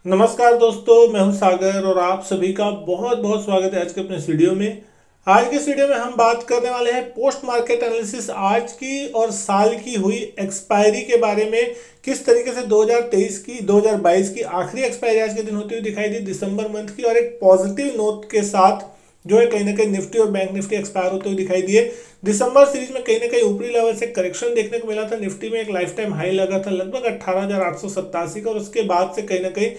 नमस्कार दोस्तों, मैं हूं सागर और आप सभी का बहुत बहुत स्वागत है आज के अपने इस वीडियो में। आज के इस वीडियो में हम बात करने वाले हैं पोस्ट मार्केट एनालिसिस आज की और साल की हुई एक्सपायरी के बारे में। किस तरीके से 2023 की 2022 की आखिरी एक्सपायरी आज के दिन होती हुई दिखाई दी दिसंबर मंथ की, और एक पॉजिटिव नोट के साथ जो है कहीं ना कहीं निफ्टी और बैंक निफ्टी एक्सपायर होते हुए दिखाई दिए। दिसंबर सीरीज में कहीं ना कहीं ऊपरी लेवल से करेक्शन देखने को मिला था। निफ्टी में एक लाइफ टाइम हाई लगा था लगभग 18,887 का, और उसके बाद से कहीं ना कहीं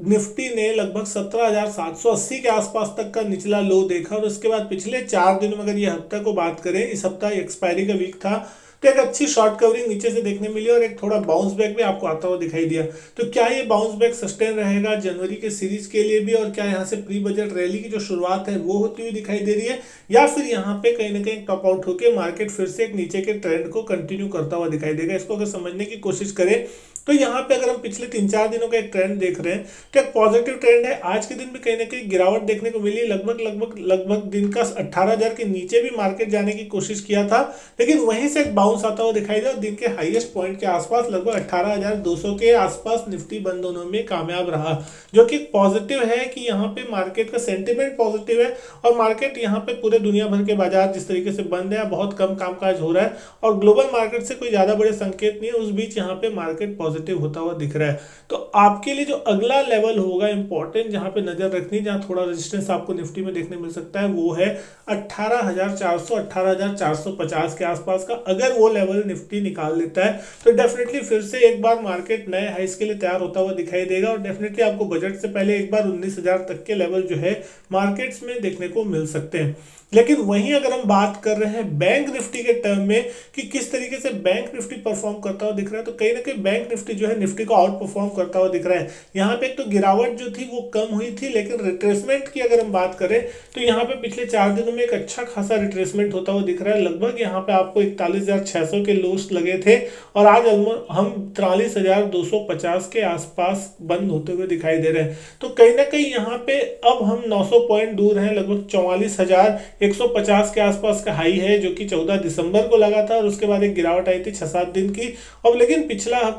निफ्टी ने लगभग 17,780 के आसपास तक का निचला लो देखा। और उसके बाद पिछले 4 दिन में अगर ये हफ्ते को बात करें, इस हफ्ता एक्सपायरी का वीक था, तो एक अच्छी शॉर्ट कवरिंग नीचे से देखने मिली और एक थोड़ा बाउंस बैक भी आपको आता हुआ दिखाई दिया। तो क्या ये बाउंस बैक सस्टेन रहेगा जनवरी के सीरीज के लिए भी, और क्या यहाँ से प्री बजट रैली की जो शुरुआत है वो होती हुई दिखाई दे रही है, या फिर यहाँ पे कहीं ना कहीं टॉप आउट होकर मार्केट फिर से एक नीचे के ट्रेंड को कंटिन्यू करता हुआ दिखाई देगा। इसको अगर समझने की कोशिश करें तो यहाँ पे अगर हम पिछले 3-4 दिनों का एक ट्रेंड देख रहे हैं तो एक पॉजिटिव ट्रेंड है। आज के दिन भी कहीं ना कहीं गिरावट देखने को मिली। लगभग दिन का 18,000 के नीचे भी मार्केट जाने की कोशिश किया था, लेकिन वहीं से एक बाउंस आता हुआ दिखाई दिया। दिन के हाईएस्ट पॉइंट के आसपास लगभग 18,200 के आसपास निफ्टी बंद होने में कामयाब रहा, जो कि पॉजिटिव है कि यहाँ पे मार्केट का सेंटिमेंट पॉजिटिव है। और मार्केट यहाँ पे पूरे दुनिया भर के बाजार जिस तरीके से बंद है, बहुत कम कामकाज हो रहा है और ग्लोबल मार्केट से कोई ज्यादा बड़े संकेत नहीं है, उस बीच यहाँ पे मार्केट पॉजिटिव होता हुआ दिख रहा है। तो आपके लिए जो अगला लेवल होगा इंपॉर्टेंट, जहां पे नजर रखनी, जहां थोड़ा रेजिस्टेंस आपको निफ्टी में देखने मिल सकता है, वो है 18,400 18,450 के आसपास का। अगर वो लेवल निफ्टी निकाल लेता है तो डेफिनेटली फिर से एक बार मार्केट नए हाइस के लिए तैयार होता हुआ दिखाई देगा, और डेफिनेटली आपको बजट से पहले एक बार 19,000 तक के लेवल जो है मार्केट्स में देखने को मिल सकते हैं। लेकिन वहीं अगर हम बात कर रहे हैं बैंक निफ्टी के टर्म में कि किस तरीके से बैंक निफ्टी परफॉर्म करता हुआ दिख रहा है, तो कहीं ना कहीं बैंक निफ्टी जो है निफ्टी को आउट परफॉर्म करता हुआ दिख रहा है। यहाँ पे एक तो गिरावट जो थी वो कम हुई थी, लेकिन रिट्रेसमेंट की अगर हम बात करें तो यहाँ पे पिछले 4 दिनों में एक अच्छा खासा रिट्रेसमेंट होता हुआ दिख रहा है। लगभग यहाँ पे आपको 41,600 के लोस लगे थे, और आज हम 43,250 के आसपास बंद होते हुए दिखाई दे रहे हैं। तो कहीं ना कहीं यहाँ पे अब हम 900 पॉइंट दूर हैं। लगभग 44,150 के आसपास का हाई है, जो कि 14 दिसंबर को लगा था, और उसके बाद एक गिरावट आई थी 6-7 दिन की। अब लेकिन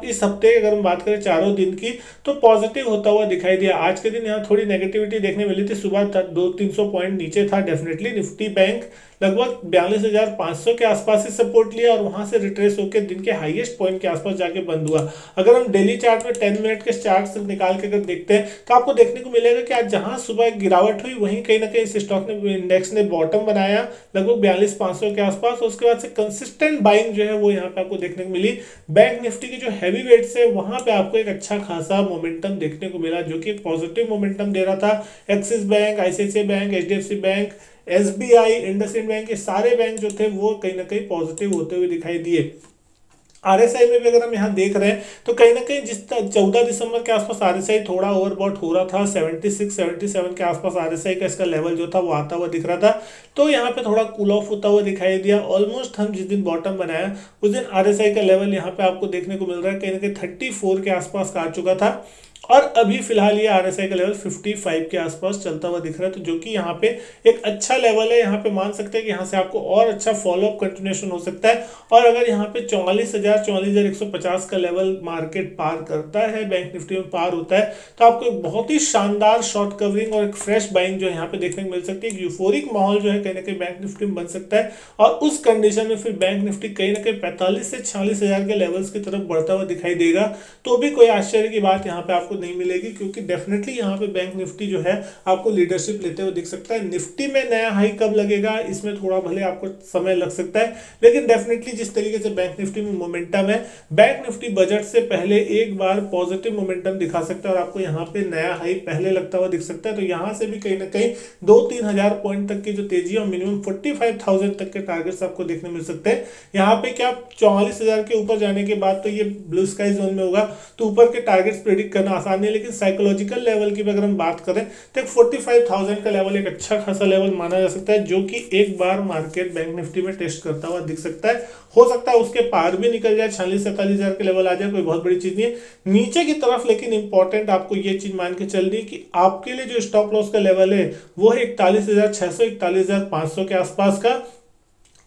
इस हफ्ते अगर हम बात करें 4 दिन की, तो पॉजिटिव होता हुआ दिखाई दिया। आज के दिन यहाँ थोड़ी नेगेटिविटी देखने मिली थी, सुबह 200-300 पॉइंट नीचे था डेफिनेटली। निफ्टी बैंक लगभग 42,500 के आसपास ही सपोर्ट लिया, और वहां से रिट्रेस होकर दिन के हाईएस्ट पॉइंट के आसपास जाके बंद हुआ। अगर हम डेली चार्ट में 10 मिनट के चार्ट से निकाल के अगर देखते हैं तो आपको देखने को मिलेगा कि आज जहां सुबह एक गिरावट हुई, वहीं कहीं ना कहीं इस स्टॉक ने इंडेक्स ने बॉटम बनाया लगभग 42,500 के आसपास। उसके बाद से कंसिस्टेंट बाइंग जो है वो यहाँ पे आपको देखने को मिली। बैंक निफ्टी के जो हैवी वेट्स है वहां पे आपको एक अच्छा खासा मोमेंटम देखने को मिला, जो कि एक पॉजिटिव मोमेंटम दे रहा था। Axis bank, ICICI bank, HDFC bank, SBI, IndusInd bank, के सारे बैंक जो थे वो कहीं ना कहीं पॉजिटिव होते हुए दिखाई दिए। आरएसआई में भी अगर हम यहाँ देख रहे हैं तो कहीं ना कहीं जिस 14 दिसंबर के आसपास आरएसआई थोड़ा ओवरबॉट हो रहा था, 76-77 के आसपास आरएसआई का इसका लेवल जो था वो आता हुआ दिख रहा था। तो यहाँ पे थोड़ा कूल ऑफ होता हुआ दिखाई दिया। ऑलमोस्ट हम जिस दिन बॉटम बनाया उस दिन आरएसआई का लेवल यहाँ पे आपको देखने को मिल रहा है कहीं ना कहीं 34 के आसपास का आ चुका था, और अभी फिलहाल ये आरएसआई का लेवल 55 के आसपास चलता हुआ दिख रहा है। तो जो कि यहाँ पे एक अच्छा लेवल है, यहाँ पे मान सकते हैं कि यहाँ से आपको और अच्छा फॉलोअप कंटिन्यूएशन हो सकता है। और अगर यहाँ पे 44,150 का लेवल मार्केट पार करता है, बैंक निफ्टी में पार होता है, तो आपको एक बहुत ही शानदार शॉर्ट कवरिंग और एक फ्रेश बाइंग जो यहाँ पे देखने को मिल सकती है। यूफोरिक माहौल जो है कहीं ना कहीं बैंक निफ्टी में बन सकता है, और उस कंडीशन में फिर बैंक निफ्टी कहीं ना कहीं 45 से 46,000 के लेवल्स की तरफ बढ़ता हुआ दिखाई देगा। तो भी कोई आश्चर्य की बात यहाँ पे आपको नहीं मिलेगी, क्योंकि डेफिनेटली यहाँ पे बैंक निफ्टी जो है आपको लीडरशिप लेते हुए दिख सकता है। निफ्टी में नया हाई कब लगेगा, इसमें थोड़ा भले आपको समय लग सकता है, लेकिन डेफिनेटली जिस तरीके से बैंक निफ्टी में मोमेंटम है, बैंक निफ्टी बजट से पहले एक बार पॉजिटिव मोमेंटम दिखा सकता है, और आपको यहाँ पे नया हाई पहले लगता हुआ दिख सकता है। तो यहाँ से भी कहीं ना कहीं 2-3 हजार पॉइंट तक की जो तेजी है, और मिनिमम 45,000 तक के टारगेट्स आपको देखने मिल सकते हैं। यहाँ पे क्या 44,000 के ऊपर जाने के बाद तो ये ब्लू स्काई जोन में होगा, तो ऊपर के टारगेट्स प्रेडिक्ट करना आसान नहीं है। लेकिन साइकोलॉजिकल लेवल की अगर हम बात करें तो एक 45,000 का लेवल एक अच्छा खासा लेवल माना जा सकता है, जो कि एक बार मार्केट बैंक निफ्टी में टेस्ट करता हुआ दिख सकता है। हो सकता है उसके पार भी निकल जाए, 46-47,000 के लेवल आ जाए, कोई बहुत बड़ी चीज नहीं है नीचे की तरफ। लेकिन इंपॉर्टेंट आपको ये चीज मान के चलनी है कि आपके लिए जो स्टॉप लॉस का लेवल है वो है 41,600 41,500 के आसपास का।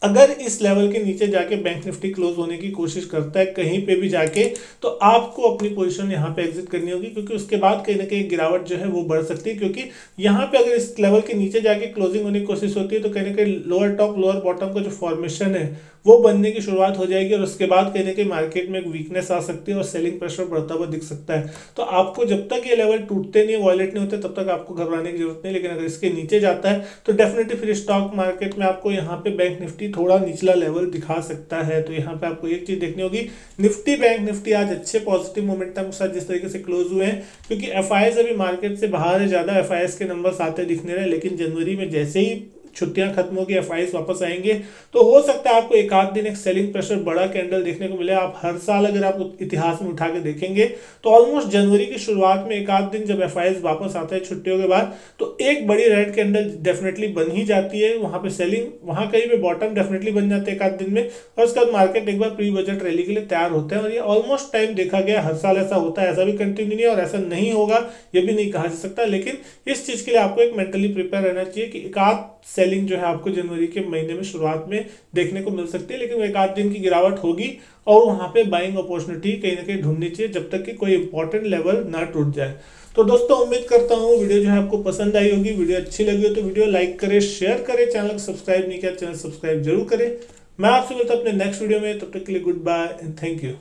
अगर इस लेवल के नीचे जाके बैंक निफ्टी क्लोज होने की कोशिश करता है कहीं पे भी जाके, तो आपको अपनी पोजीशन यहाँ पे एग्जिट करनी होगी, क्योंकि उसके बाद कहीं ना कहीं गिरावट जो है वो बढ़ सकती है। क्योंकि यहाँ पे अगर इस लेवल के नीचे जाके क्लोजिंग होने की कोशिश होती है तो कहीं ना कहीं लोअर टॉप लोअर बॉटम का जो फॉर्मेशन है वो बनने की शुरुआत हो जाएगी, और उसके बाद कहीं ना कहीं मार्केट में एक वीकनेस आ सकती है और सेलिंग प्रेशर बढ़ता हुआ दिख सकता है। तो आपको जब तक ये लेवल टूटते नहीं, वॉलेट नहीं होते, तब तक आपको घबराने की जरूरत नहीं। लेकिन अगर इसके नीचे जाता है तो डेफिनेटली फिर स्टॉक मार्केट में आपको यहाँ पे बैंक निफ्टी थोड़ा निचला लेवल दिखा सकता है। तो यहाँ पे आपको एक चीज देखनी होगी, निफ्टी बैंक निफ्टी आज अच्छे पॉजिटिव मोमेंटम के साथ जिस तरीके से क्लोज हुए हैं, क्योंकि एफआईएस अभी मार्केट से बाहर है, ज्यादा एफआईएस के नंबर्स आते दिखने रहे, लेकिन जनवरी में जैसे ही छुट्टियां खत्म होगी एफआईएस वापस आएंगे, तो हो सकता है आपको एक आध दिन एक सेलिंग प्रेशर बड़ा कैंडल देखने को मिले। आप हर साल अगर आप इतिहास में उठा के देखेंगे तो ऑलमोस्ट जनवरी की शुरुआत में एक आध दिन जब एफआईएस वापस आता है छुट्टियों के बाद, तो एक बड़ी रेड कैंडल डेफिनेटली बन ही जाती है। वहां पे सेलिंग, वहां कहीं पे बॉटम डेफिनेटली बन जाते हैं एक आध दिन में, और उसके बाद मार्केट एक बार प्री बजट रैली के लिए तैयार होते हैं। और ये ऑलमोस्ट टाइम देखा गया, हर साल ऐसा होता है, ऐसा भी कंटिन्यू नहीं है और ऐसा नहीं होगा ये भी नहीं कहा जा सकता। लेकिन इस चीज के लिए आपको एक मेंटली प्रिपेयर रहना चाहिए कि एक आध सेलिंग जो है आपको जनवरी के महीने में शुरुआत में देखने को मिल सकती है, लेकिन एक आध दिन की गिरावट होगी और वहां पे बाइंग अपॉर्चुनिटी कहीं ना कहीं ढूंढनी चाहिए जब तक कि कोई इंपॉर्टेंट लेवल ना टूट जाए। तो दोस्तों उम्मीद करता हूँ वीडियो जो है आपको पसंद आई होगी। वीडियो अच्छी लगी हो तो वीडियो लाइक करें, शेयर करें, चैनल को सब्सक्राइब नहीं किया चैनल सब्सक्राइब जरूर करें। मैं आपसे मिलता हूं अपने नेक्स्ट वीडियो में, तब तक के लिए goodbye and thank you.